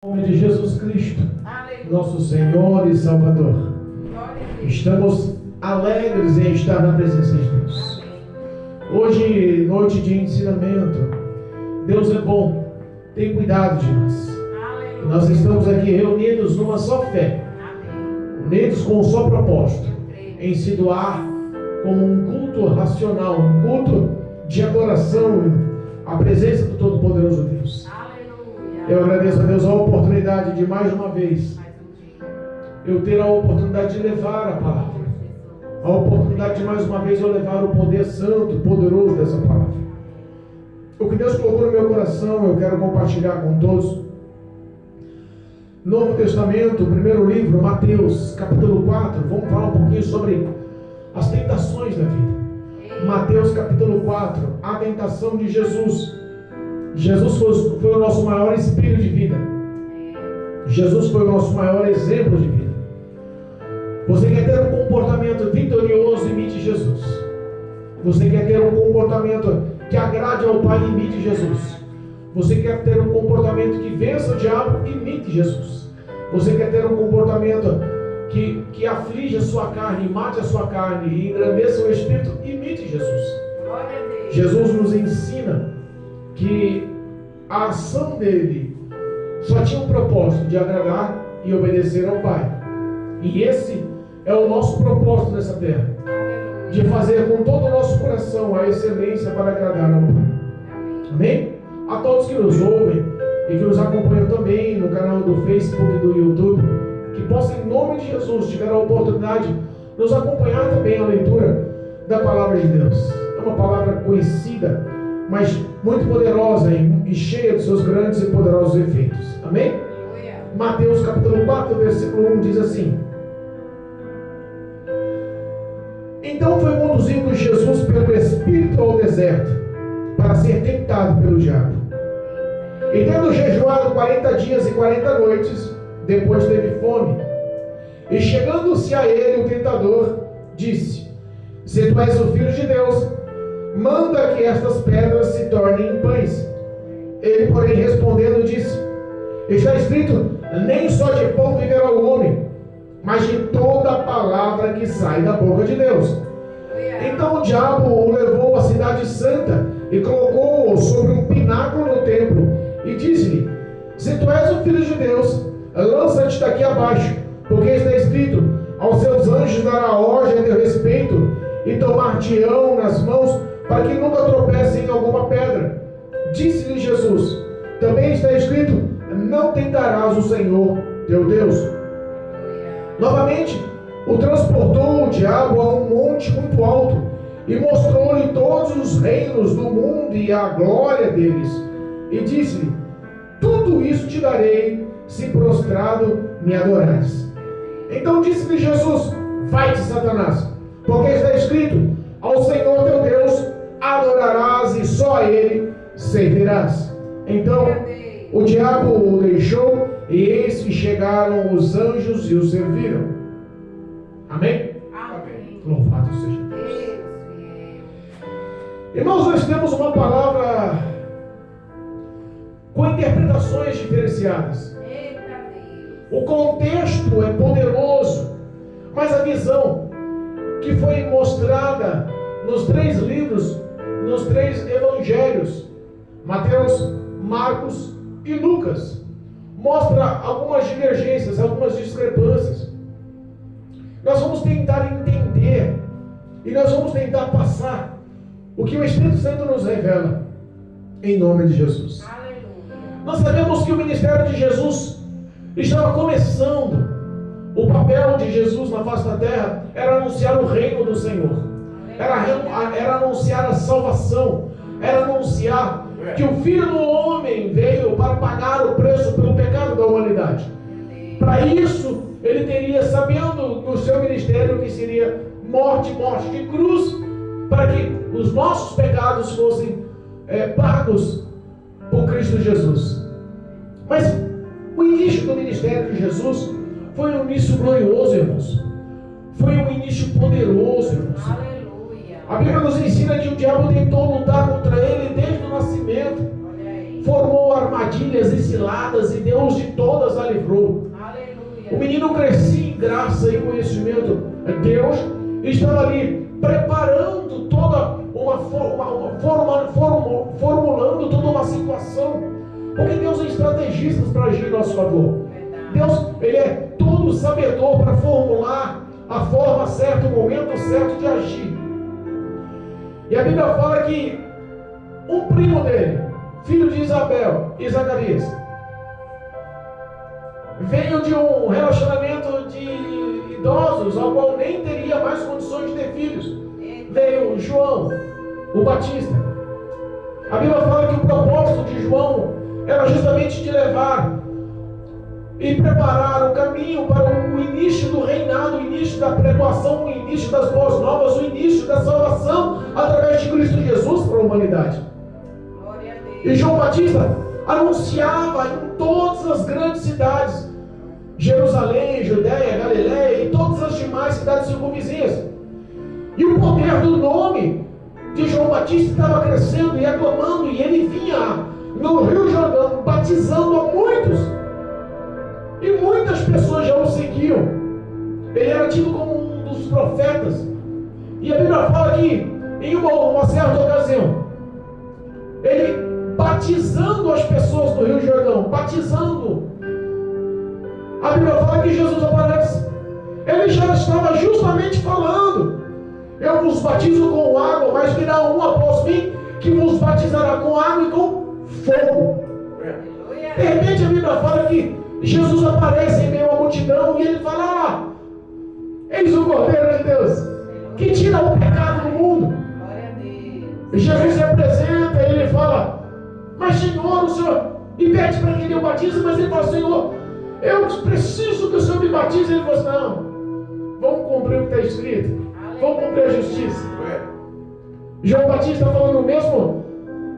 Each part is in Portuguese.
Em nome de Jesus Cristo, nosso Senhor e Salvador, estamos alegres em estar na presença de Deus. Hoje, noite de ensinamento, Deus é bom, tem cuidado de nós. Nós estamos aqui reunidos numa só fé, unidos com um só propósito, em se doar como um culto racional, um culto de adoração à presença do Todo-Poderoso Deus. Eu agradeço a Deus a oportunidade de mais uma vez eu ter a oportunidade de levar a palavra, a oportunidade de mais uma vez eu levar o poder santo, poderoso dessa palavra. O que Deus colocou no meu coração eu quero compartilhar com todos. Novo Testamento, o primeiro livro, Mateus, capítulo 4. Vamos falar um pouquinho sobre as tentações da vida. Mateus, capítulo 4, a tentação de Jesus. Jesus foi o nosso maior espelho de vida. Jesus foi o nosso maior exemplo de vida. Você quer ter um comportamento vitorioso? Imite Jesus. Você quer ter um comportamento que agrade ao Pai? Imite Jesus. Você quer ter um comportamento que vença o diabo? Imite Jesus. Você quer ter um comportamento que aflige a sua carne, mate a sua carne e engrandeça o Espírito? Imite Jesus. Jesus nos ensina que a ação dele só tinha um propósito de agradar e obedecer ao Pai. E esse é o nosso propósito nessa terra, de fazer com todo o nosso coração a excelência para agradar ao Pai. Amém? A todos que nos ouvem e que nos acompanham também no canal do Facebook e do YouTube, que possam, em nome de Jesus, tiver a oportunidade, nos acompanhar também a leitura da Palavra de Deus. É uma palavra conhecida, mas muito poderosa e cheia de seus grandes e poderosos efeitos. Amém? Mateus capítulo 4, versículo 1 diz assim: Então foi conduzido Jesus pelo Espírito ao deserto, para ser tentado pelo diabo. E tendo jejuado 40 dias e 40 noites, depois teve fome. E chegando-se a ele o tentador, disse: Se tu és o Filho de Deus, manda que estas pedras se tornem em pães. Ele, porém, respondendo, disse: Está escrito, nem só de pão viverá o homem, mas de toda a palavra que sai da boca de Deus. Então o diabo o levou à cidade santa e colocou-o sobre um pináculo no templo e disse-lhe: Se tu és o Filho de Deus, lança-te daqui abaixo, porque está escrito, aos seus anjos dará ordem a teu respeito e tomar-te-ão nas mãos, para que nunca tropece em alguma pedra. Disse-lhe Jesus: Também está escrito, não tentarás o Senhor teu Deus. Novamente o transportou o diabo a um monte muito alto e mostrou-lhe todos os reinos do mundo e a glória deles, e disse-lhe: Tudo isso te darei, se prostrado me adorares. Então disse-lhe Jesus: Vai-te, Satanás, porque está escrito, ao Senhor teu Deus adorarás e só a Ele servirás. Então o diabo o deixou, e eis que chegaram os anjos e o serviram. Amém? Amém. Louvado seja Deus. Irmãos, nós temos uma palavra com interpretações diferenciadas. O contexto é poderoso, mas a visão que foi mostrada nos 3 livros, nos 3 evangelhos, Mateus, Marcos e Lucas, mostra algumas divergências, algumas discrepâncias. Nós vamos tentar entender e nós vamos tentar passar o que o Espírito Santo nos revela, em nome de Jesus. Aleluia. Nós sabemos que o ministério de Jesus estava começando. O papel de Jesus na face da terra era anunciar o reino do Senhor, era anunciar a salvação, era anunciar que o Filho do Homem veio para pagar o preço pelo pecado da humanidade. Para isso, ele teria, sabendo do seu ministério, que seria morte de cruz, para que os nossos pecados fossem pagos por Cristo Jesus. Mas o início do ministério de Jesus foi um início glorioso, irmãos. Foi um início poderoso, irmãos. Aleluia. A Bíblia nos ensina que o diabo tentou lutar contra ele desde o nascimento. formou armadilhas e ciladas e Deus de todas a livrou. Aleluia. O menino crescia em graça e conhecimento. Deus estava ali preparando toda formulando toda uma situação. Porque Deus é estrategista para agir em nosso favor. Deus, Ele é todo sabedor para formular a forma certa, o momento certo de agir. E a Bíblia fala que um primo dele, filho de Isabel e Zacarias, veio de um relacionamento de idosos, ao qual nem teria mais condições de ter filhos. Veio João, o Batista. A Bíblia fala que o propósito de João era justamente de levar e preparar o caminho para o início do reinado, o início da pregoação, o início das boas novas, o início da salvação através de Cristo Jesus para a humanidade. E João Batista anunciava em todas as grandes cidades, Jerusalém, Judéia, Galiléia e todas as demais cidades circunvizinhas. E o poder do nome de João Batista estava crescendo e aclamando, e ele vinha no Rio Jordão batizando a muitos. E muitas pessoas já o seguiam. Ele era tido como um dos profetas. E a Bíblia fala que em uma certa ocasião, ele batizando as pessoas do Rio Jordão, batizando, a Bíblia fala que Jesus aparece. Ele já estava justamente falando: eu vos batizo com água, mas virá um após mim que vos batizará com água e com fogo. De repente a Bíblia fala que Jesus aparece em meio à multidão e ele fala: eis o Cordeiro de Deus que tira o pecado do mundo. E Jesus se apresenta e ele fala: mas Senhor, o Senhor, e pede para que ele o batize, mas ele fala: Senhor, eu preciso que o Senhor me batize. Ele fala: não, vamos cumprir o que está escrito, vamos cumprir a justiça. João Batista falando mesmo,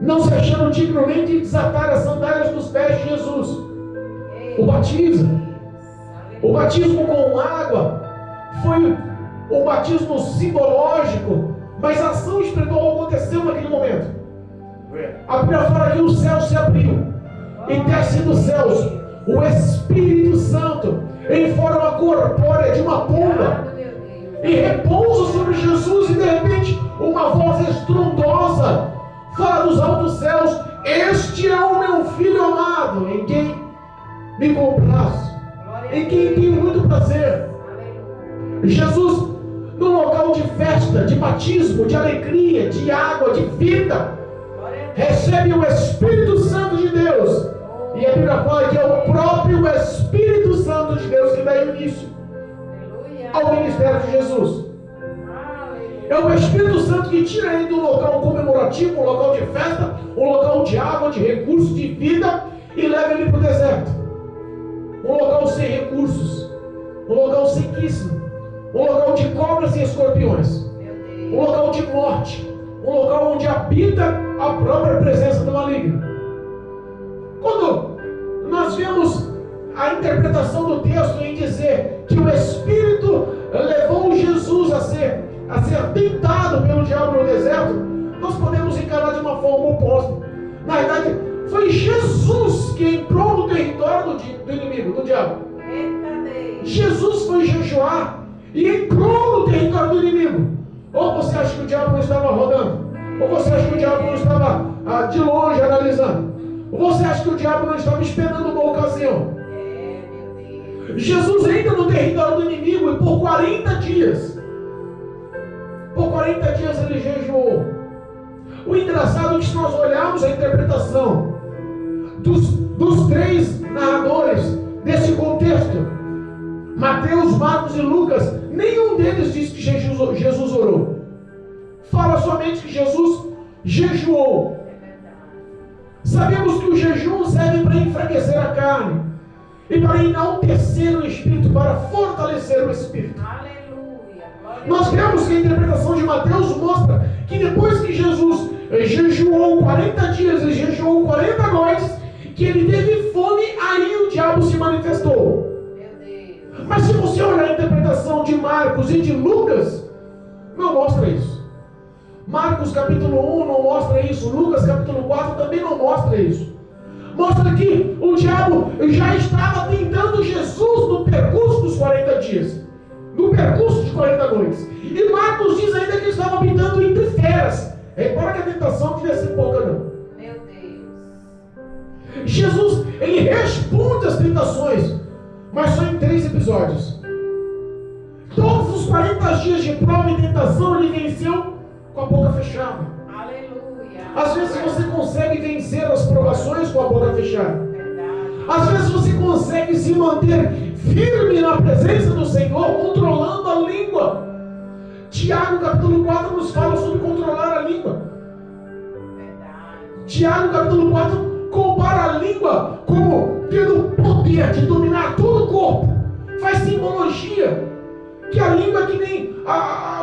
não se achando digno nem de desatar as sandálias dos pés de Jesus. O batismo com água foi um batismo simbológico, mas a ação espiritual aconteceu naquele momento. A Bíblia fala que o céu se abriu e desce dos céus o Espírito Santo em forma corpórea de uma pomba e repousa sobre Jesus, e de repente uma voz estrondosa fala dos altos céus: este é o meu Filho amado, em quem me comprazo, em quem tenho muito prazer. Jesus, num local de festa, de batismo, de alegria, de água, de vida, recebe o Espírito Santo de Deus. E a Bíblia fala que é o próprio Espírito Santo de Deus que dá início ao ministério de Jesus. É o Espírito Santo que tira ele do local comemorativo, um local de festa, um local de água, de recursos, de vida, e leva ele para o deserto. Um local sem recursos, um local sequíssimo, um local de cobras e escorpiões, um local de morte, um local onde habita a própria presença do maligno. Quando nós vemos a interpretação do texto em dizer que o Espírito levou Jesus a ser tentado pelo diabo no deserto, nós podemos encarar de uma forma oposta. Na verdade, foi Jesus que entrou no território do inimigo, do diabo. Jesus foi jejuar e entrou no território do inimigo. Ou você acha que o diabo não estava rodando? Ou você acha que o diabo não estava de longe analisando? Ou você acha que o diabo não estava esperando uma ocasião? Jesus entra no território do inimigo e por 40 dias ele jejuou. O engraçado é que se nós olharmos a interpretação dos três narradores desse contexto, Mateus, Marcos e Lucas, nenhum deles diz que Jesus orou. Fala somente que Jesus jejuou. Sabemos que o jejum serve para enfraquecer a carne e para enaltecer o espírito, para fortalecer o espírito. Nós vemos que a interpretação de Mateus mostra que depois que Jesus jejuou 40 dias e jejuou 40 noites, que ele teve fome, aí o diabo se manifestou. Mas se você olhar a interpretação de Marcos e de Lucas, não mostra isso. Marcos capítulo 1 não mostra isso, Lucas capítulo 4 também não mostra isso. mostra que o diabo já estava tentando Jesus no percurso dos 40 dias, no percurso de 40 noites. E Marcos diz ainda que ele estava habitando entre feras. Repara que a tentação devia ser pouca, não. Meu Deus. Jesus, ele responde às tentações, mas só em 3 episódios. Todos os 40 dias de prova e tentação ele venceu com a boca fechada. Aleluia. Às vezes você consegue vencer as provações com a boca fechada. Verdade. Às vezes você consegue se manter firme na presença do Senhor, controlando a língua. Tiago capítulo 4 nos fala sobre controlar a língua. Verdade. Tiago capítulo 4 compara a língua como tendo o poder de dominar todo o corpo. Faz simbologia que a língua é que nem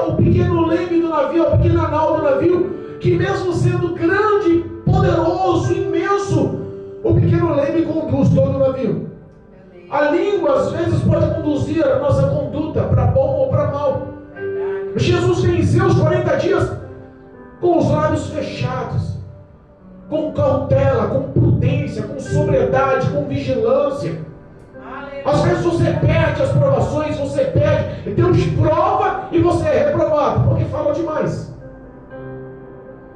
o pequeno leme do navio, a pequena nau do navio, que mesmo sendo grande, poderoso, imenso, o pequeno leme conduz todo o navio. A língua às vezes pode conduzir a nossa conduta para bom ou para mal. Jesus venceu os 40 dias com os lábios fechados, com cautela, com prudência, com sobriedade, com vigilância. Às vezes você perde as provações, você perde, Deus prova e você é reprovado, porque falou demais.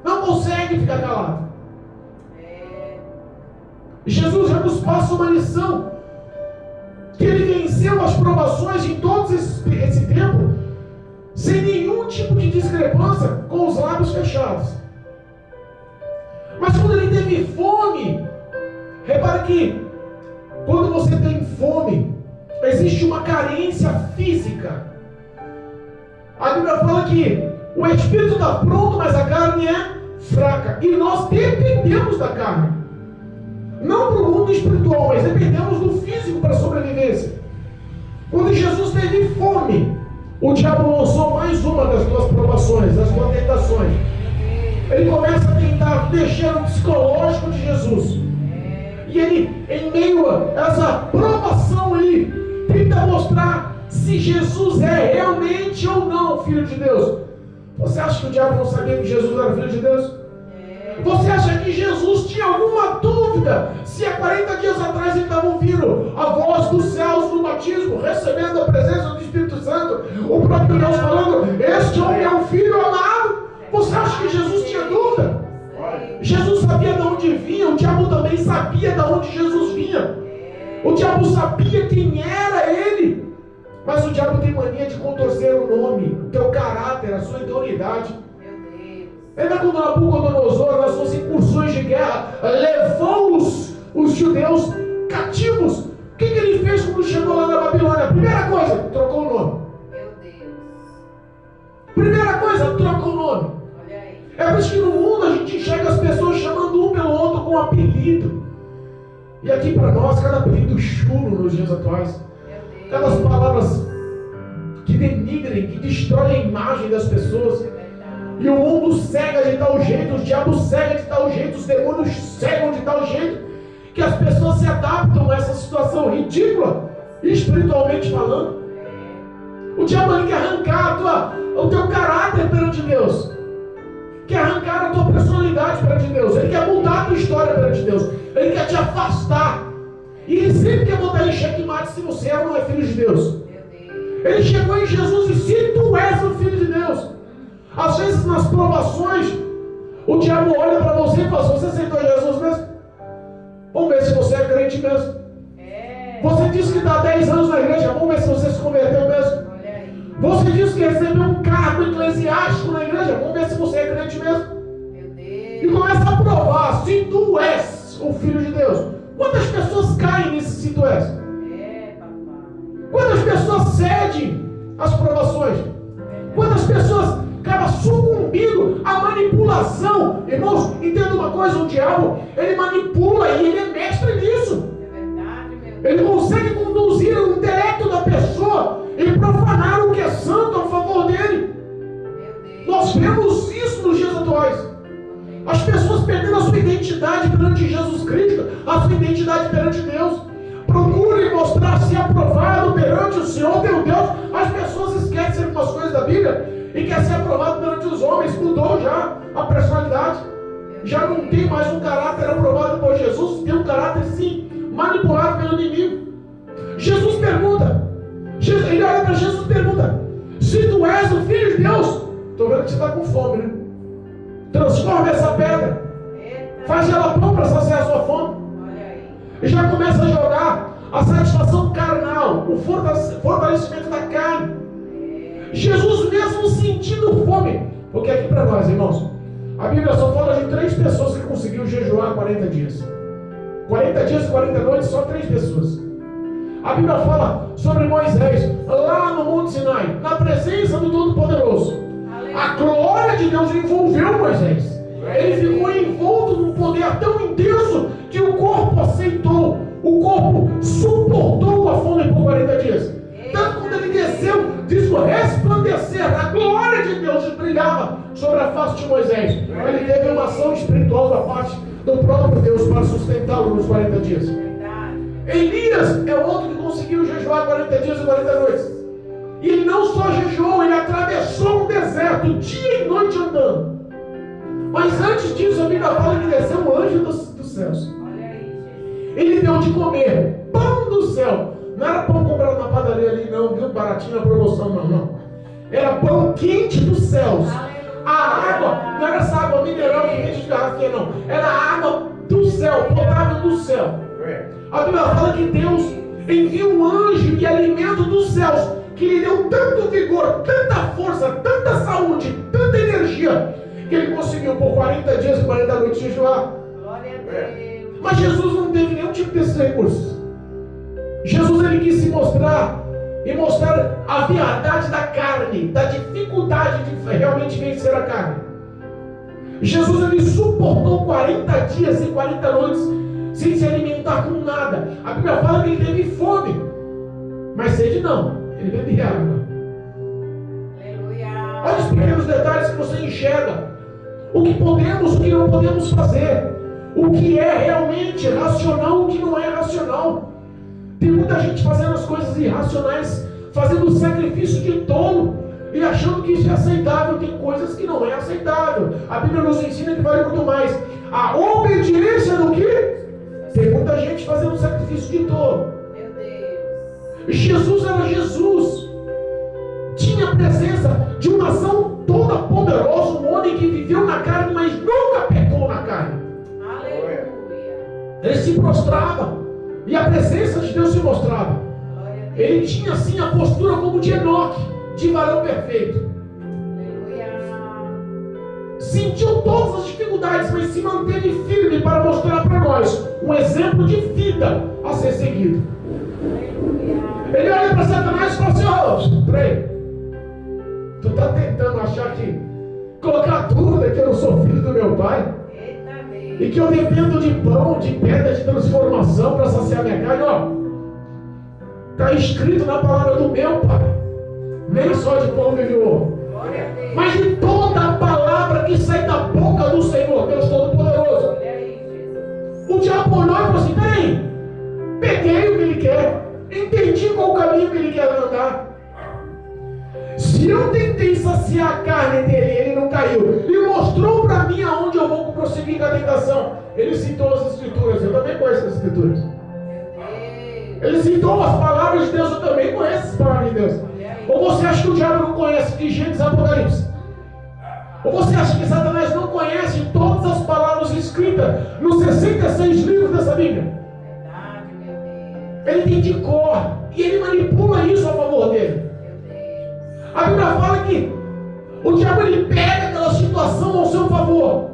Não consegue ficar calado. Jesus já nos passa uma lição, que ele venceu as provações em todo esse tempo, sem nenhum tipo de discrepância, com os lábios fechados. Mas quando ele teve fome, repare que quando você tem fome, existe uma carência física. A Bíblia fala que o espírito está pronto, mas a carne é fraca. E nós dependemos da carne. Não para o mundo espiritual, mas dependemos do físico para a sobrevivência. Quando Jesus teve fome, o diabo lançou mais uma das suas provações, das suas tentações. Ele começa a tentar mexer no psicológico de Jesus. E ele, em meio a essa provação, ele tenta mostrar se Jesus é realmente ou não Filho de Deus. Você acha que o diabo não sabia que Jesus era Filho de Deus? Você acha que Jesus tinha alguma dúvida se há 40 dias atrás ele estava ouvindo a voz dos céus no batismo, recebendo a presença do Espírito Santo, o próprio Deus falando, este é o meu Filho amado? Você acha que Jesus tinha dúvida? Jesus sabia de onde vinha, o diabo também sabia de onde Jesus vinha. O diabo sabia quem era ele. Mas o diabo tem mania de contorcer o nome, o teu caráter, a sua idoneidade. Lembra quando Nabucodonosor, nas suas incursões de guerra, levou os judeus cativos? O que ele fez quando chegou lá na Babilônia? Primeira coisa, trocou o nome. Primeira coisa, trocou o nome. É por isso que no mundo a gente enxerga as pessoas chamando um pelo outro com apelido. E aqui para nós, cada apelido chulo nos dias atuais. Aquelas palavras que denigrem, que destroem a imagem das pessoas. E o mundo cega de tal jeito, o diabo cega de tal jeito, os demônios cegam de tal jeito, que as pessoas se adaptam a essa situação ridícula, espiritualmente falando. O diabo ele quer arrancar o teu caráter perante Deus. Quer arrancar a tua personalidade perante Deus. Ele quer mudar a tua história perante Deus. Ele quer te afastar. E ele sempre quer botar em xeque-mate se você é ou não é filho de Deus. Ele chegou em Jesus e se tu és o filho de Deus. Às vezes nas provações, o diabo olha para você e fala, você aceitou Jesus mesmo? Vamos ver se você é crente mesmo. Você disse que está há 10 anos na igreja, vamos ver se você se converteu mesmo. Você disse que recebeu um cargo eclesiástico na igreja, vamos ver se você é crente mesmo. E começa a provar se tu és o Filho de Deus. Quantas pessoas caem nisso se tu és? Quantas pessoas cedem às provações? Quantas pessoas acabam sucumbindo à manipulação? Irmãos, entenda uma coisa, o diabo, ele manipula e ele é mestre nisso. Ele consegue conduzir o intelecto da pessoa e profanar o que é santo a favor dele. Nós vemos isso nos dias atuais. As pessoas perdendo a sua identidade perante Jesus Cristo, a sua identidade perante Deus. Procure mostrar-se aprovado perante o Senhor teu Deus. As pessoas esquecem algumas coisas da Bíblia e querem ser aprovado perante os homens. Mudou já a personalidade. Já não tem mais um caráter aprovado por Jesus, tem um caráter sim, manipulado pelo inimigo. Jesus pergunta, ele olha para Jesus e pergunta: se tu és o Filho de Deus, estou vendo que você está com fome, né? Transforma essa pedra, faz ela pão para saciar a sua fome. E já começa a jogar a satisfação carnal, o fortalecimento da carne. Jesus mesmo sentindo fome, porque aqui para nós, irmãos, a Bíblia só fala de 3 pessoas que conseguiram jejuar 40 dias. 40 dias e 40 noites, só 3 pessoas. A Bíblia fala sobre Moisés, lá no Monte Sinai, na presença do Todo-Poderoso. A glória de Deus envolveu Moisés. Ele ficou envolto num poder tão intenso que o corpo aceitou, o corpo suportou a fome por 40 dias. Tanto quando ele desceu, diz o resplandecer, a glória de Deus brilhava sobre a face de Moisés. Ele teve uma ação espiritual da parte do próprio Deus para sustentá-lo nos 40 dias. Elias é outro que conseguiu jejuar 40 dias e 40 noites. E ele não só jejuou, ele atravessou um deserto, dia e noite andando. Mas antes disso, a Bíblia fala que desceu um anjo dos céus. Ele deu de comer pão do céu. Não era pão comprado na padaria ali, não, viu? Baratinho na promoção, não. Era pão quente dos céus. A água, não era essa água mineral que vende de garrafinha, não. Era a água do céu, potável do céu. A Bíblia fala que Deus envia um anjo e alimento dos céus, que lhe deu tanto vigor, tanta força, tanta saúde, tanta energia, que ele conseguiu por 40 dias e 40 noites jejuar. Glória a Deus. Mas Jesus não teve nenhum tipo desses recursos. Jesus, ele quis se mostrar e mostrar a verdade da carne, da dificuldade de realmente vencer a carne. Jesus, ele suportou 40 dias e 40 noites sem se alimentar com nada. A Bíblia fala que ele teve fome, mas sede não, ele bebia água. Aleluia. Olha os pequenos detalhes que você enxerga. O que podemos, o que não podemos fazer. O que é realmente racional, o que não é racional. Tem muita gente fazendo as coisas irracionais, fazendo o sacrifício de tolo e achando que isso é aceitável. Tem coisas que não é aceitável. A Bíblia nos ensina que vale muito mais a obediência do que tem muita gente fazendo sacrifício de tolo. Meu Deus. Jesus era Jesus. Tinha a presença de uma ação toda poderosa, um homem que viveu na carne, mas nunca pecou na carne. Aleluia. Ele se prostrava e a presença de Deus se mostrava. Glória a Deus. Ele tinha assim a postura como de Enoque, de varão perfeito. Aleluia. Sentiu todas as dificuldades, mas se manteve firme para mostrar para nós um exemplo de vida a ser seguido. Aleluia. Ele olha para Satanás e fala assim: ô, peraí, tu está tentando achar que, colocar dúvida que eu não sou filho do meu pai? Eita Deus. E que eu dependo de pão, de pedra de transformação para saciar minha carne, ó. Está escrito na palavra do meu pai. Nem só de pão vive o homem, Glória a Deus. mas de toda a palavra que sai da boca do Senhor, Deus Todo-Poderoso. Olha aí, Jesus. O diabo olhou e falou assim: peraí, peguei o que ele quer, entendi qual o caminho que ele quer andar. Se eu tentei saciar a carne dele, ele não caiu, e mostrou para mim aonde eu vou prosseguir com a tentação. Ele citou as escrituras, eu também conheço as escrituras. Meu Deus. Ele citou as palavras de Deus, eu também conheço as palavras de Deus. Olha aí. Ou você acha que o diabo não conhece de Gênesis e Apocalipse? Ou você acha que Satanás não conhece todas as palavras escritas nos 66 livros dessa Bíblia? Verdade, meu Deus. Ele tem de cor, e ele manipula isso a favor dele. Meu Deus. A Bíblia fala que o diabo, ele pega aquela situação ao seu favor,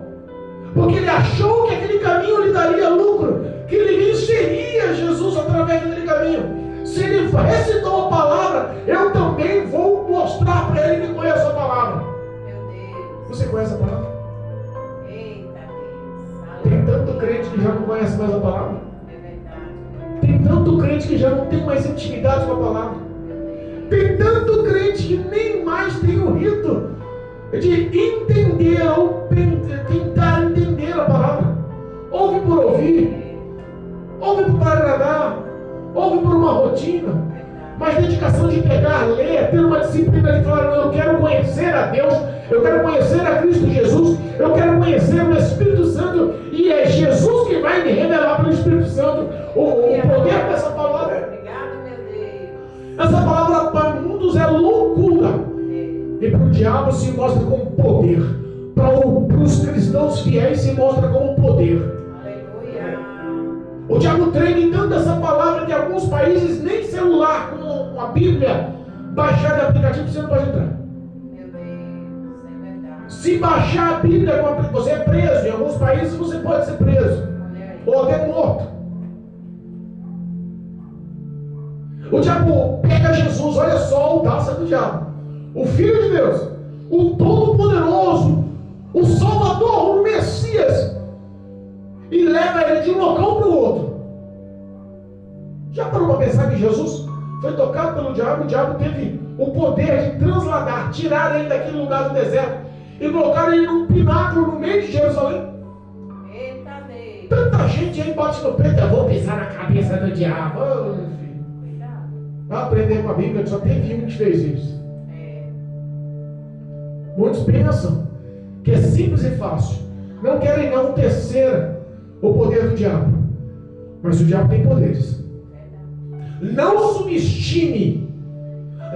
porque ele achou que aquele caminho lhe daria lucro, que ele venceria Jesus através daquele caminho. Se ele recitou a palavra, eu também vou mostrar para ele que conhece a palavra. Meu Deus. Você conhece a palavra? Eita Deus. Tem Aleluia. tanto crente que já não conhece mais a palavra. É verdade. Tem tanto crente que já não tem mais intimidade com a palavra. Tem tanto crente que nem mais tem o rito de entender ou tentar entender a palavra. Ouve por ouvir, ouve por agradar, ouve por uma rotina. mas dedicação de pegar, ler, ter uma disciplina de falar, não, eu quero conhecer a Deus, eu quero conhecer a Cristo Jesus, eu quero conhecer o Espírito Santo, e é Jesus que vai me revelar pelo Espírito Santo o poder dessa palavra. Obrigada, meu Deus. Essa palavra para muitos é loucura, e para o diabo se mostra como poder, para os cristãos fiéis se mostra como poder. Aleluia. O diabo treina tanto essa palavra que em alguns países nem celular com uma Bíblia baixada de aplicativo você não pode entrar. Meu Deus, é verdade. Se baixar a Bíblia, você é preso. Em alguns países você pode ser preso Olha aí. ou até morto. O diabo pega Jesus, olha só a audácia do diabo. O Filho de Deus, o Todo-Poderoso, o Salvador, o Messias, e leva ele de um local para o outro. Já parou para pensar que Jesus foi tocado pelo diabo? O diabo teve o poder de transladar, tirar ele daquele lugar do deserto e colocar ele num pináculo no meio de Jerusalém. Eita Deus. Tanta gente aí bate no peito, eu vou pisar na cabeça do diabo. Ô, meu filho, Cuidado. vai aprender com a Bíblia, só teve um que fez isso. É. Muitos pensam que é simples e fácil. Não querem não tecer o poder do diabo. Mas o diabo tem poderes. Não subestime.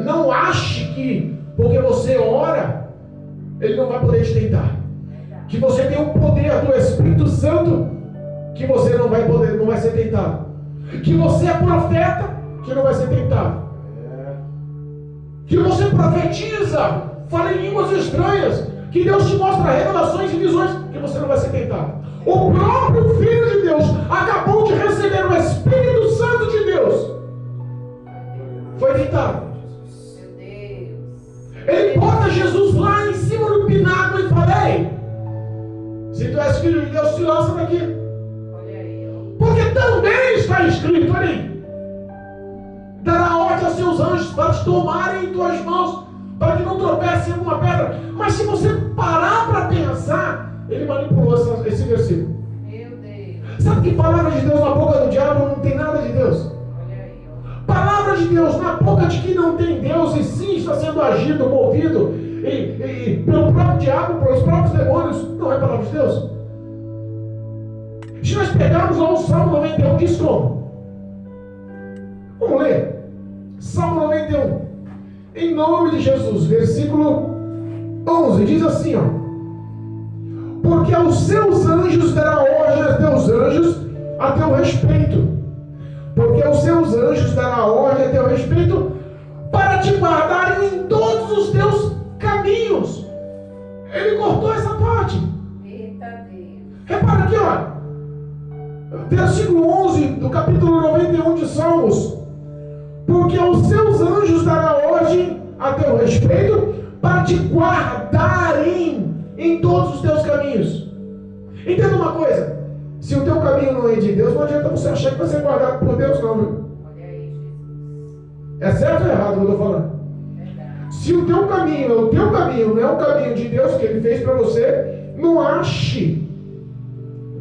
Não ache que porque você ora, ele não vai poder te tentar. Que você tem o poder do Espírito Santo, que você não vai poder, não vai ser tentado. Que você é profeta, que não vai ser tentado. Que você profetiza, fala em línguas estranhas, que Deus te mostra revelações e visões, que você não vai ser tentado. O próprio Filho de Deus acabou de receber o Espírito Santo de Deus. Foi tentado. Meu Deus. Ele bota Jesus lá em cima do pináculo e fala: ei, se tu és filho de Deus, se lança daqui. Olha aí, ó. Porque também está escrito ali: dará ordem aos seus anjos para te tomarem em tuas mãos, para que não tropece em alguma pedra. Mas se você parar para pensar, ele manipulou esse versículo. Meu Deus. Sabe que palavra de Deus na boca do diabo não tem nada de Deus? Olha aí, ó. Palavra de Deus na boca de quem não tem Deus e sim está sendo agido, movido e pelo próprio diabo, pelos próprios demônios, não é palavra de Deus. Se nós pegarmos lá o Salmo 91, diz como? Vamos ler. Salmo 91. Em nome de Jesus, versículo 11, diz assim, ó: porque aos seus anjos dará ordem a teus anjos a teu respeito. Porque aos seus anjos dará ordem a teu respeito para te guardarem em todos os teus caminhos. Ele cortou essa parte. Eita Deus. Repara aqui, ó. Versículo 11 do capítulo 91 de Salmos. Porque aos seus anjos dará ordem a teu respeito para te guardarem em todos os teus caminhos. Entenda uma coisa: se o teu caminho não é de Deus, não adianta você achar que você é guardado por Deus, não, viu? Olha aí, Jesus. É certo ou errado o que eu estou falando? Verdade. Se o teu caminho é o teu caminho, não é o caminho de Deus que Ele fez para você, não ache,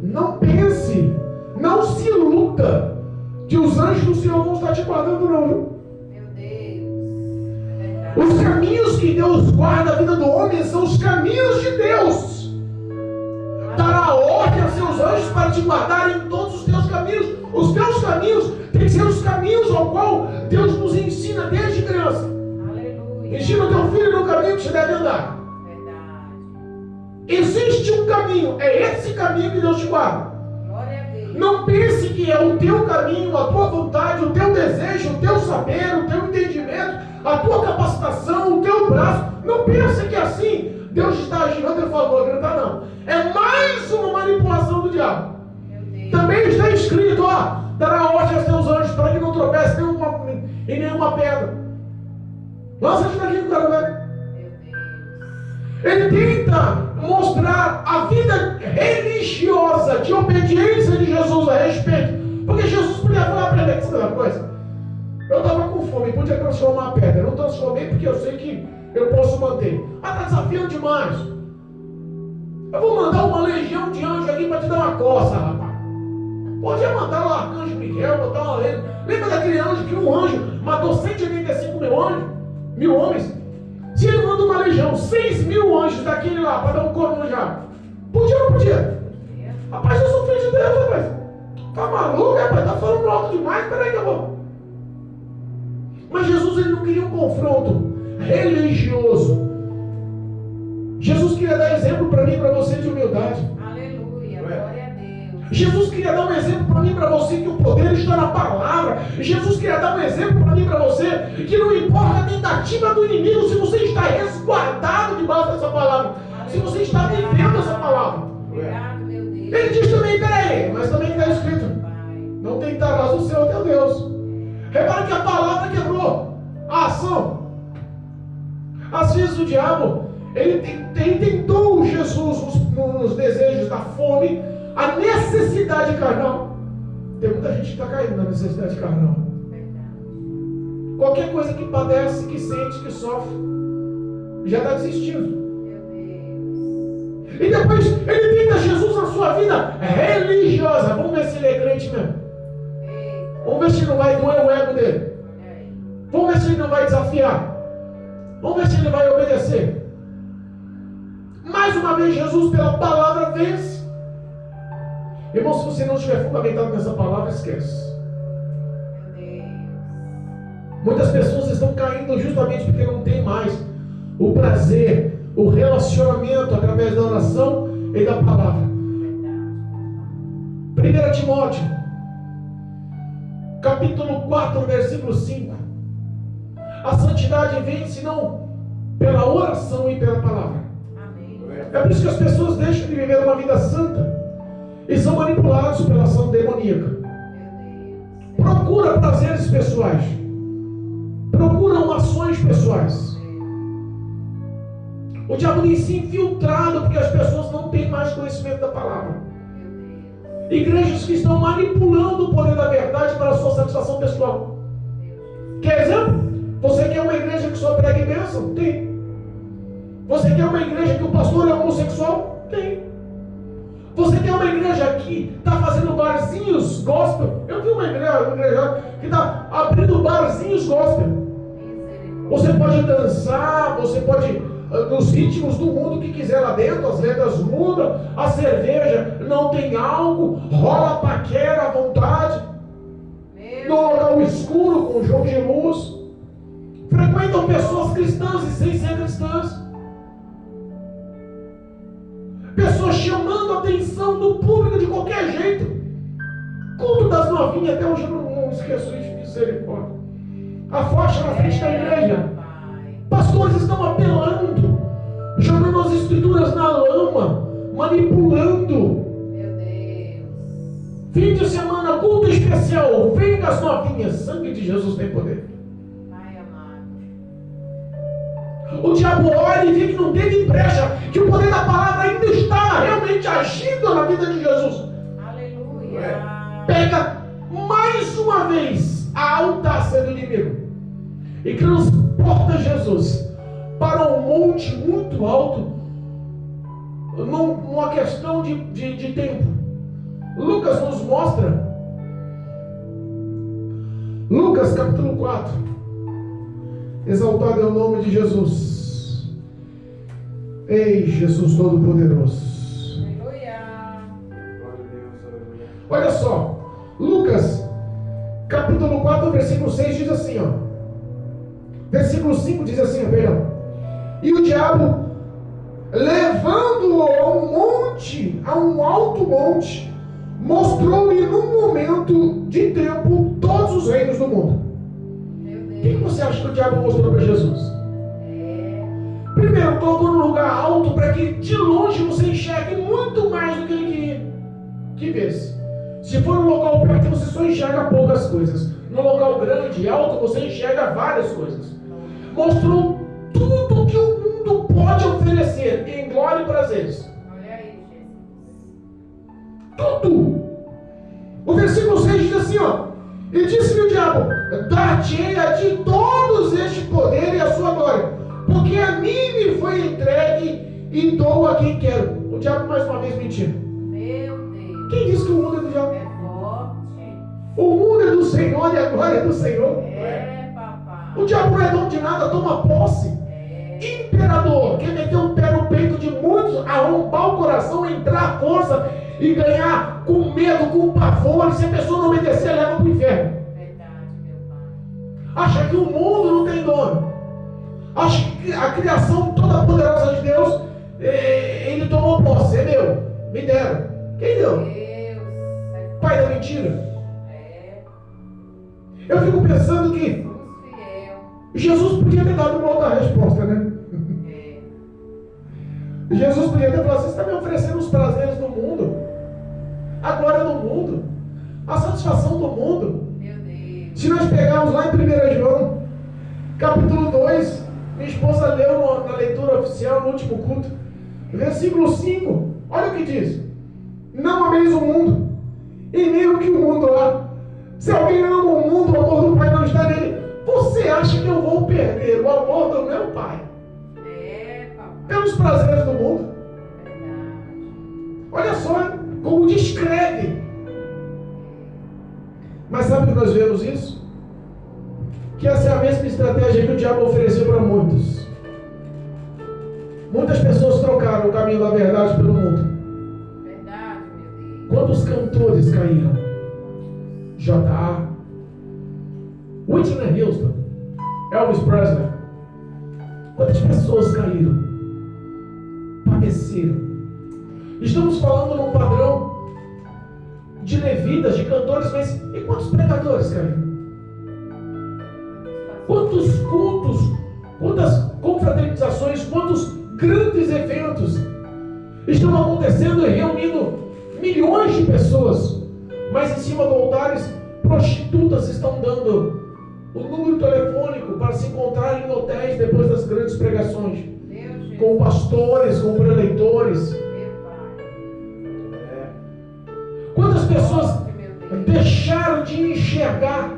não pense, não se iluda que os anjos do Senhor vão estar te guardando, não, viu? Meu Deus. É verdade. Os caminhos que Deus guarda a vida do homem são os caminhos de Deus. Dará ordem aos seus anjos para te guardar em todos os teus caminhos. Os teus caminhos têm que ser os caminhos ao qual Deus nos ensina desde criança. Aleluia. Ensina o teu filho no caminho que você deve andar. Verdade. Existe um caminho, é esse caminho que Deus te guarda. Glória a Deus. Não pense que é o teu caminho, a tua vontade, o teu desejo, o teu saber, o teu entendimento, a tua capacitação, o teu braço. Não pense que assim Deus está agindo a teu favor, não está não. É mais uma manipulação do diabo. Meu Deus. Também está escrito, ó, dará ordem aos teus anjos para que não tropece em nenhuma pedra. Lança-te daqui que eu quero ver. Meu Deus. Ele tenta mostrar a vida religiosa de obediência de Jesus a respeito. Porque Jesus podia falar para ele uma coisa. Eu estava com fome, podia transformar a pedra. Eu não transformei porque eu sei que eu posso manter. Ah, está desafiando demais. Eu vou mandar uma legião de anjos aqui para te dar uma coça, rapaz. Podia mandar o arcanjo Miguel, botar uma lei. Lembra daquele anjo que um anjo matou 185 mil homens? Se ele manda uma legião, 6 mil anjos daquele lá para dar um corpo no diabo, podia ou não podia? Rapaz, eu sou filho de Deus, rapaz. Tá maluco, rapaz? Tá falando alto demais? Peraí que eu vou. Mas Jesus, ele não queria um confronto religioso. Jesus queria dar exemplo para mim e para você de humildade. Aleluia, glória a Deus. Jesus queria dar um exemplo para mim e para você que o poder está na palavra. Jesus queria dar um exemplo para mim e para você que não importa a tentativa do inimigo, se você está resguardado debaixo dessa palavra, se você está vivendo essa palavra. Obrigado, meu Deus. Ele diz também, peraí, mas também está escrito: não tentarás o Senhor teu Deus. Repara que a palavra quebrou a ação. Às vezes o diabo, ele tentou Jesus nos desejos da fome, a necessidade carnal. Tem muita gente que está caindo na necessidade carnal. Qualquer coisa que padece, que sente, que sofre, já está desistindo. E depois ele tenta Jesus na sua vida religiosa. Vamos ver se ele é crente mesmo. Vamos ver se não vai doer o ego dele. Vamos ver se ele não vai desafiar. Vamos ver se ele vai obedecer. Mais uma vez Jesus pela palavra vence. Irmão, se você não estiver fundamentado nessa palavra, esquece. Muitas pessoas estão caindo justamente porque não tem mais o prazer, o relacionamento através da oração e da palavra. 1 Timóteo capítulo 4, versículo 5. A santidade vem senão pela oração e pela palavra. Amém. É por isso que as pessoas deixam de viver uma vida santa e são manipulados pela ação demoníaca. Procura prazeres pessoais, procuram ações pessoais. O diabo tem se infiltrado porque as pessoas não têm mais conhecimento da palavra. Igrejas que estão manipulando o poder da verdade para a sua satisfação pessoal. Quer exemplo? Você quer uma igreja que só prega bênção? Tem. Você quer uma igreja que o pastor é homossexual? Tem. Você quer uma igreja que está fazendo barzinhos gospel? Eu vi uma igreja que está abrindo barzinhos gospel. Você pode dançar, você pode nos ritmos do mundo que quiser lá dentro, as letras mudam, a cerveja não tem álcool, rola paquera à vontade, no local escuro com jogo de luz, frequentam pessoas cristãs e sem ser cristãs, pessoas chamando a atenção do público de qualquer jeito, culto das novinhas, até hoje eu não esqueço isso, misericórdia, a faixa na frente da igreja. Pastores estão apelando, jogando as escrituras na lama, manipulando. Meu Deus. Fim de semana, culto especial, vem das novinhas, sangue de Jesus tem poder. Pai amado. O diabo olha e vê que não teve brecha, que o poder da palavra ainda está realmente agindo na vida de Jesus. Aleluia. Pega mais uma vez a audácia do inimigo e transporta Jesus para um monte muito alto, numa questão de tempo. Lucas nos mostra, Lucas capítulo 4, exaltado é o nome de Jesus. Ei, Jesus Todo-Poderoso. Aleluia. Olha só, Lucas capítulo 4, versículo 6 diz assim, ó. Versículo 5 diz assim, perdão. E o diabo, levando-o a um alto monte, mostrou-lhe num momento de tempo todos os reinos do mundo. O que você acha que o diabo mostrou para Jesus? Primeiro, colocou num lugar alto para que de longe você enxergue muito mais do que ele queria que visse. Se for um local perto, você só enxerga poucas coisas. No local grande e alto, você enxerga várias coisas. Mostrou tudo que o mundo pode oferecer em glória e prazeres. Olha aí, Jesus. Tudo. O versículo 6 diz assim, ó. E disse-lhe o diabo: dar-te-ei a ti todos este poder e a sua glória, porque a mim me foi entregue e dou a quem quero. O diabo mais uma vez mentindo. Meu Deus. Quem disse que o mundo é do diabo? É forte. O mundo é do Senhor e a glória é do Senhor. É, papai. O diabo não é dono de nada, toma posse. Imperador, quer meter o pé no peito de muitos, arrombar o coração, entrar à força e ganhar com medo, com pavor. E se a pessoa não obedecer, leva para o inferno. Verdade, meu pai. Acha que o mundo não tem dono. Acha que a criação toda poderosa de Deus, ele tomou posse. É meu, me deram. Quem deu? Deus. Pai da mentira. É. Eu fico pensando que Jesus fiel. Jesus podia ter dado uma outra resposta, né? É. Jesus podia ter falado: você está me oferecendo os prazeres do mundo, a glória do mundo, a satisfação do mundo. Meu Deus. Se nós pegarmos lá em 1 João, capítulo 2, minha esposa leu na leitura oficial, no último culto, versículo 5, olha o que diz: não ameis o mundo, e nem o que o mundo há. Se alguém ama o mundo, o amor do Pai não está nele. Você acha que eu vou perder o amor do meu Pai É, papai. pelos prazeres do mundo? Verdade. Olha só como descreve. Mas sabe que nós vemos isso? Que essa é a mesma estratégia que o diabo ofereceu para muitos. Muitas pessoas trocaram o caminho da verdade pelo mundo. Verdade, meu Deus. Quantos cantores caíram? J.A., Whitney Houston, Elvis Presley. Quantas pessoas caíram? Padeceram. Estamos falando num padrão de levitas, de cantores, mas e quantos pregadores caíram? Quantos cultos, quantas confraternizações, quantos grandes eventos estão acontecendo e reunindo milhões de pessoas, mas em cima de altares, prostitutas estão dando o número telefônico para se encontrar em hotéis depois das grandes pregações, Deus, Jesus. com pastores, com preleitores. Meu Pai. Quantas pessoas Meu Deus. deixaram de enxergar?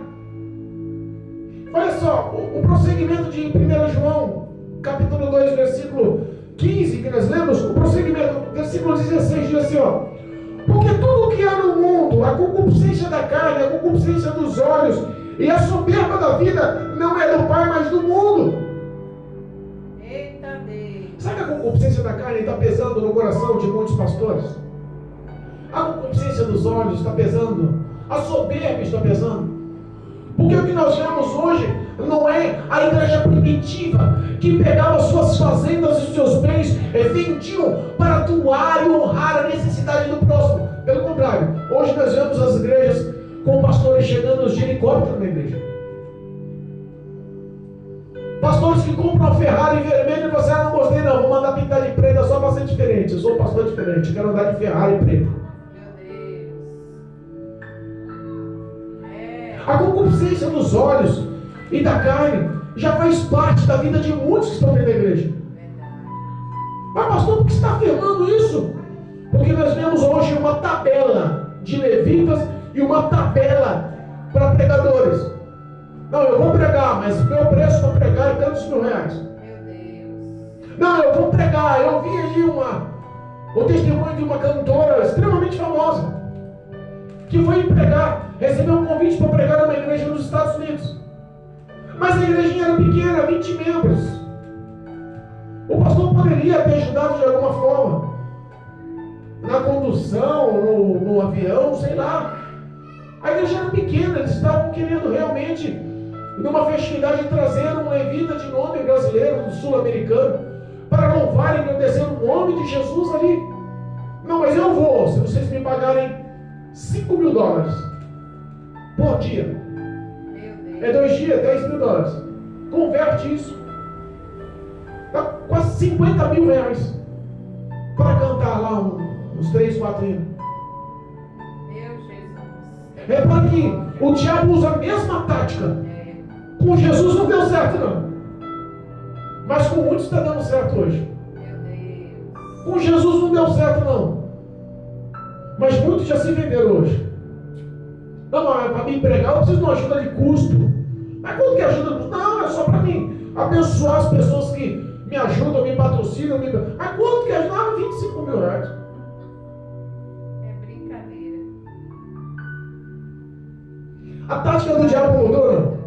Olha só, o prosseguimento de 1 João, capítulo 2, versículo 15, que nós lemos, o prosseguimento, versículo 16, diz assim, ó: porque tudo o que há no mundo, a concupiscência da carne, a concupiscência dos olhos e a soberba da vida, não é do Pai, mas do mundo. Eita Deus. Sabe que a concupiscência da carne está pesando no coração de muitos pastores? A concupiscência dos olhos está pesando, a soberba está pesando. Porque o que nós vemos hoje não é a igreja primitiva que pegava suas fazendas e seus bens e vendiam para doar e honrar a necessidade do próximo. Pelo contrário, hoje nós vemos as igrejas com pastores chegando de helicóptero na igreja. Pastores que compram a Ferrari vermelha e você: não gostei não, vou mandar pintar de preta só para ser diferente. Eu sou pastor diferente, quero andar de Ferrari preta. Meu Deus. É. A concupiscência dos olhos e da carne já faz parte da vida de muitos que estão dentro da igreja. Verdade. Mas pastor, por que você está afirmando isso? Porque nós vemos hoje uma tabela de levitas e uma tabela para pregadores. Não, eu vou pregar, mas meu preço para pregar é tantos mil reais. Meu Deus. Não, eu vou pregar. Eu vi aí o testemunho de uma cantora extremamente famosa que foi pregar, recebeu um convite para pregar numa igreja nos Estados Unidos. Mas a igrejinha era pequena, 20 membros. O pastor poderia ter ajudado de alguma forma, na condução, no avião, sei lá. A igreja era pequena, eles estavam querendo realmente, numa festividade, trazer um levita de nome brasileiro, sul-americano, para louvar e engrandecer o nome de Jesus ali. Não, mas eu vou, se vocês me pagarem $5.000 por dia. Meu Deus. É 2 dias, $10.000. Converte isso. Dá quase R$50.000 para cantar lá uns 3, 4 hinos. Meu Jesus. Repare que o diabo usa a mesma tática. É. Com Jesus não deu certo não. Mas com muitos está dando certo hoje. Meu Deus. Com Jesus não deu certo não. Mas muitos já se venderam hoje. Não, mas para me pregar eu preciso de uma ajuda de custo. Mas quanto que ajuda de custo? Não, é só para mim abençoar as pessoas que me ajudam, me patrocinam. Mas quanto que ajuda? Ah, R$25.000. É brincadeira. A tática do diabo mudou, não?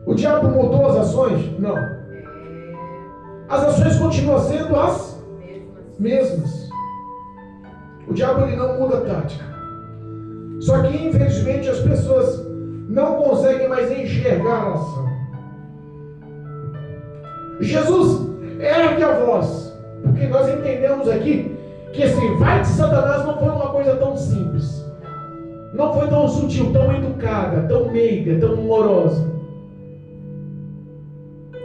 O diabo mudou as ações? Não. As ações continuam sendo as mesmas. O diabo ele não muda a tática. Só que infelizmente as pessoas não conseguem mais enxergar a ação. Jesus ergue a voz, porque nós entendemos aqui que esse vai de Satanás não foi uma coisa tão simples, não foi tão sutil, tão educada, tão meiga, tão amorosa.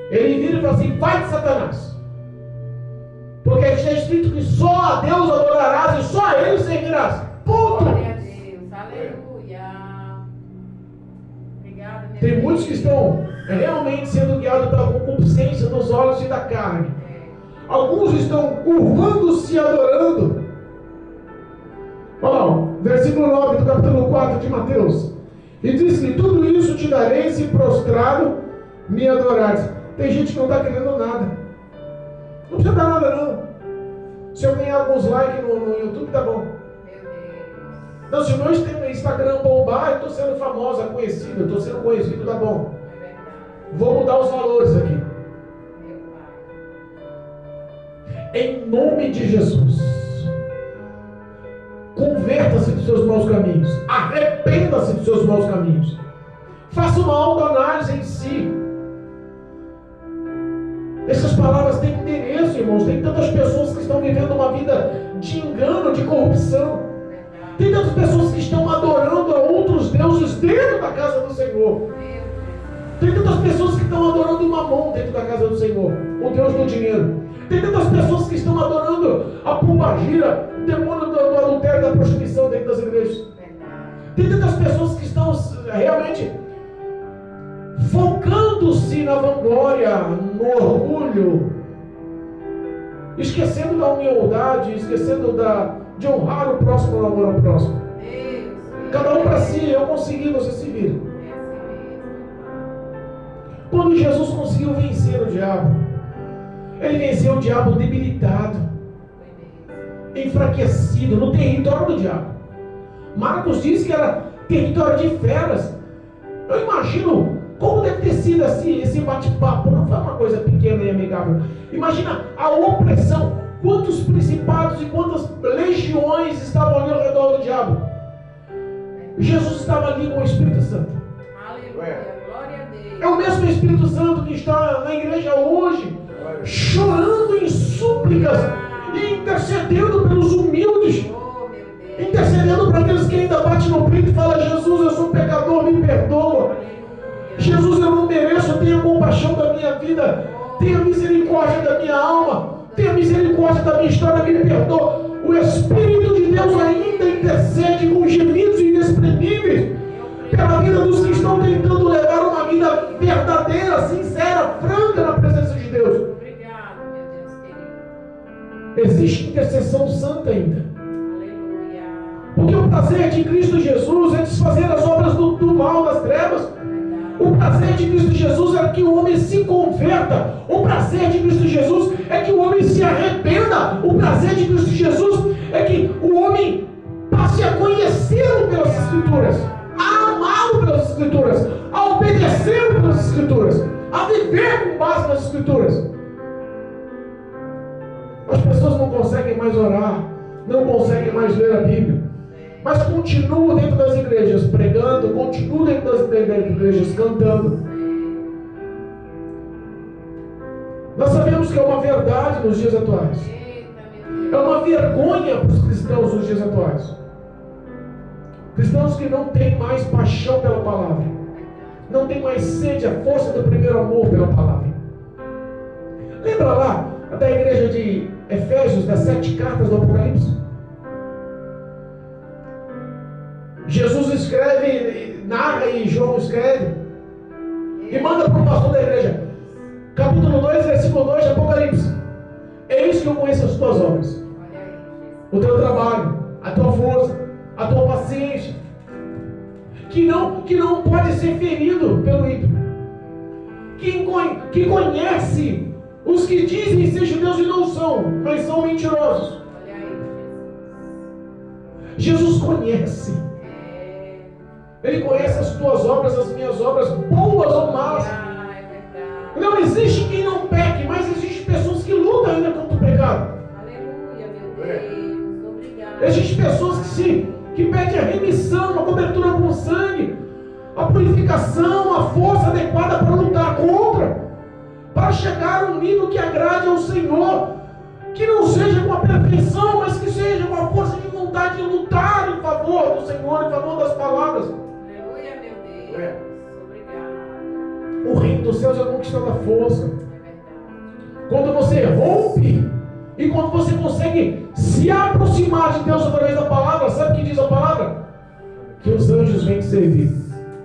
Ele vira e fala assim: vai de Satanás, porque está escrito que só a Deus adorarás e só a Ele servirás. Ponto. Glória a Deus, aleluia. Obrigada, meu Tem Deus. muitos que estão realmente sendo guiados pela concupiscência dos olhos e da carne. Alguns estão curvando-se e adorando. Olha lá, versículo 9 do capítulo 4 de Mateus. E diz que tudo isso te darei se prostrado me adorares. Tem gente que não está querendo nada. Não precisa dar nada não. Se eu ganhar alguns likes no YouTube, tá bom. Não, se o meu Instagram bombar, eu estou sendo famosa, conhecida, eu estou sendo conhecido, tá bom. Vou mudar os valores aqui. Em nome de Jesus, converta-se dos seus maus caminhos, arrependa-se dos seus maus caminhos, faça uma autoanálise em si. Essas palavras têm endereço, irmãos. Tem tantas pessoas que estão vivendo uma vida de engano, de corrupção. Tem tantas pessoas que estão adorando a outros deuses dentro da casa do Senhor. Tem tantas pessoas que estão adorando o Mamon dentro da casa do Senhor, o Deus do dinheiro. Tem tantas pessoas que estão adorando a pombagira, o demônio do adultério, da prostituição dentro das igrejas. Tem tantas pessoas que estão realmente focando-se na vanglória, no orgulho, esquecendo da humildade, esquecendo de honrar o próximo, no amor ao próximo. Cada um para si. Eu consegui, você se vira. Quando Jesus conseguiu vencer o diabo, ele venceu o diabo debilitado, enfraquecido, no território do diabo. Marcos diz que era território de feras. Eu imagino como deve ter sido assim, esse bate-papo. Não foi uma coisa pequena e amigável. Imagina a opressão. Quantos principados e quantas legiões estavam ali ao redor do diabo. Jesus estava ali com o Espírito Santo. Aleluia, glória a Deus. É o mesmo Espírito Santo que está na igreja hoje, chorando em súplicas e intercedendo pelos humildes, Oh, meu Deus. intercedendo para aqueles que ainda batem no peito e falam: Jesus, eu sou pecador, me perdoa. Jesus, eu não mereço, tenha compaixão da minha vida, tenha misericórdia da minha alma, tenha misericórdia da minha história, me perdoa. O Espírito de Deus ainda intercede com gemidos inexprimíveis pela vida dos que estão tentando levar uma vida verdadeira, sincera, franca na presença de Deus. Obrigado, meu Deus querido. Existe intercessão santa ainda. Aleluia. Porque o prazer de Cristo Jesus é desfazer as obras do mal, das trevas. O prazer de Cristo Jesus é que o homem se converta. O prazer de Cristo Jesus é que o homem se arrependa. O prazer de Cristo Jesus é que o homem passe a conhecê-lo pelas Escrituras, a amá-lo pelas Escrituras, a obedecê-lo pelas Escrituras, a viver com base nas Escrituras. As pessoas não conseguem mais orar, não conseguem mais ler a Bíblia, mas continuam dentro das igrejas pregando, continuam dentro das igrejas cantando. Nós sabemos que é uma verdade nos dias atuais. É uma vergonha para os cristãos nos dias atuais. Cristãos que não têm mais paixão pela palavra, não têm mais sede, a força do primeiro amor pela palavra. Lembra lá da igreja de Efésios, das 7 cartas do Apocalipse? Jesus escreve, narra e João escreve e manda para o pastor da igreja, capítulo 2, versículo 2 de Apocalipse: eis que eu conheço as tuas obras, o teu trabalho, a tua força, a tua paciência, que não pode ser ferido pelo ímpio, que conhece os que dizem ser judeus e não são, mas são mentirosos. Jesus conhece. Ele conhece as tuas obras, as minhas obras, boas ou más. É verdade. Não existe quem não peque, mas existem pessoas que lutam ainda contra o pecado. Aleluia, meu Deus. Obrigado. Existem pessoas que pedem a remissão, a cobertura com sangue, a purificação, a força adequada para lutar contra, para chegar a um nível que agrade ao Senhor, que não seja com a perfeição, mas que seja com a força de vontade de lutar em favor do Senhor, em favor das palavras. Aleluia, meu Deus. Obrigado. O reino dos céus é conquistando a força. É verdade. Quando você rompe e quando você consegue se aproximar de Deus através da palavra, sabe o que diz a palavra? Que os anjos vêm te servir.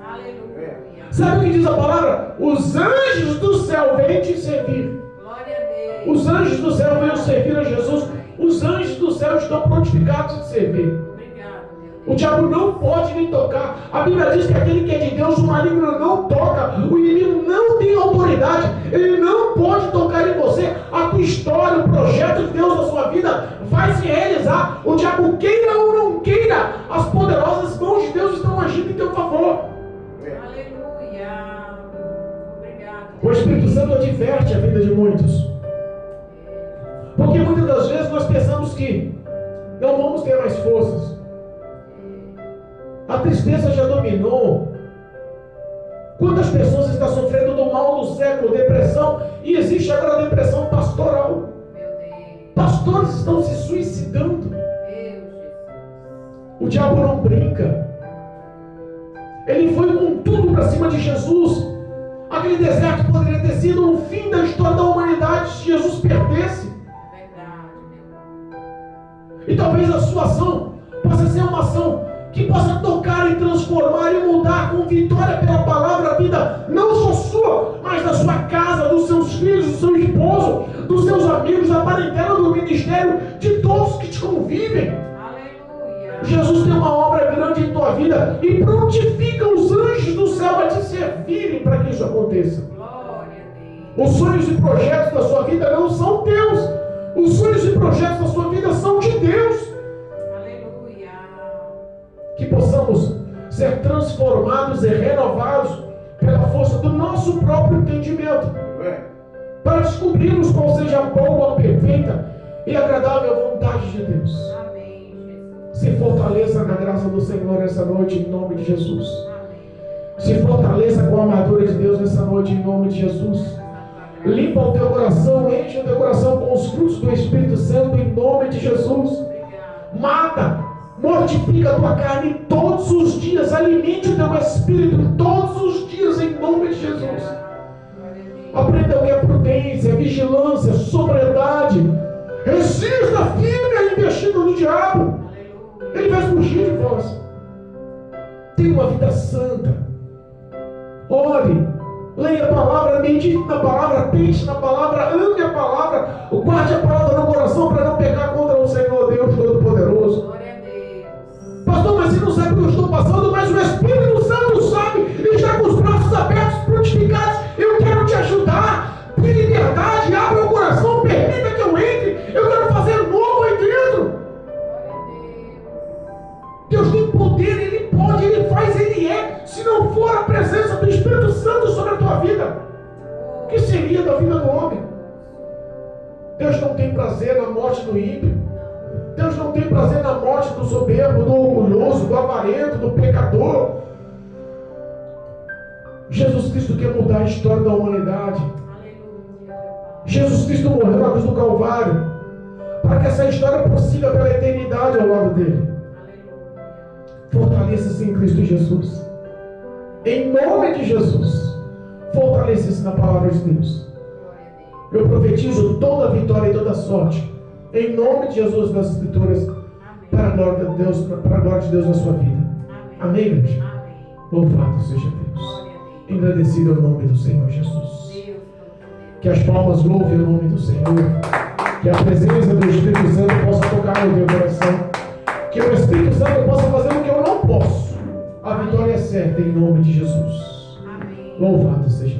Aleluia. Sabe o que diz a palavra? Os anjos do céu vêm te servir. Glória a Deus. Os anjos do céu vêm servir a Jesus. Os anjos do céu estão prontificados de servir. Obrigado, meu Deus. O diabo não pode nem tocar. A Bíblia diz que aquele que é de Deus, o maligno não toca. O inimigo não tem autoridade. Ele não pode tocar em você. A tua história, o projeto de Deus na sua vida vai se realizar. O diabo queira ou não queira, as poderosas mãos de Deus estão agindo em teu favor. Aleluia. Obrigado. O Espírito Santo adverte a vida de muitos. Porque muitas das vezes nós pensamos que não vamos ter mais forças. A tristeza já dominou. Quantas pessoas estão sofrendo do mal do século, depressão, e existe agora a depressão pastoral. Meu Deus. Pastores estão se suicidando. Meu Jesus. O diabo não brinca. Ele foi com tudo para cima de Jesus. Aquele deserto poderia ter sido o fim da história da humanidade se Jesus perdesse. Verdade, meu Deus. E talvez a sua ação possa ser uma ação que possa tocar e transformar e mudar com vitória pela palavra a vida, não só sua, mas da sua casa, dos seus filhos, do seu esposo, dos seus amigos, da parentela, do ministério, de todos que te convivem. Aleluia. Jesus tem uma obra grande em tua vida e prontifica os anjos do céu a te servirem para que isso aconteça. Glória a Deus. Os sonhos e projetos da sua vida não são teus. Os sonhos e projetos da sua vida são de Deus. Aleluia. Que possamos ser transformados e renovados pela força do nosso próprio entendimento, para descobrirmos qual seja a boa, perfeita e agradável vontade de Deus. Amém, Jesus. Se fortaleça na graça do Senhor essa noite, em nome de Jesus. Amém. Se fortaleça com a armadura de Deus nessa noite, em nome de Jesus. Limpa o teu coração, enche o teu coração com os frutos do Espírito Santo, em nome de Jesus. Obrigado. Mata, mortifica a tua carne todos os dias, alimente o teu espírito todos os dias, em nome de Jesus. Glória a Deus. Aprenda o que é prudência, vigilância, sobriedade. Resista firme à investida do diabo. Aleluia. Ele vai fugir de vós. Tenha uma vida santa. Ore, leia a palavra, medite na palavra, pense na palavra, ame a palavra, guarde a palavra no coração para não pecar contra o Senhor Deus Todo-Poderoso. Glória a Deus. Pastor, mas você não sabe o que eu estou passando, mas o Espírito Santo sabe, e está com os braços abertos, prontificados. Eu quero te ajudar. Tenha liberdade, abra o coração, permita que eu entre. Eu quero fazer novo aí dentro. Glória a Deus. Deus tem poder, Ele pode, Ele faz, Ele é. Se não for a presença do Espírito Santo sobre a tua vida, o que seria da vida do homem? Deus não tem prazer na morte do ímpio. Deus não tem prazer na morte do soberbo, do orgulhoso, do avarento, do pecador. Jesus Cristo quer mudar a história da humanidade. Aleluia. Jesus Cristo morreu na cruz do Calvário para que essa história prossiga pela eternidade ao lado dele. Aleluia. Fortaleça-se em Cristo Jesus. Em nome de Jesus, fortaleça-se na palavra de Deus. Glória a Deus. Eu profetizo toda vitória e toda sorte, em nome de Jesus das Escrituras, Amém. para a glória de Deus, para a glória de Deus na sua vida. Amém. Amém, igreja? Amém. Louvado seja Deus. Glória a Deus. Engrandecido é o nome do Senhor Jesus. Deus Todo-Poderoso. Que as palmas louvem o nome do Senhor. Que a presença do Espírito Santo possa tocar no teu coração. Que o Espírito Santo possa fazer o que eu não posso. A vitória é certa em nome de Jesus. Amém. Louvado seja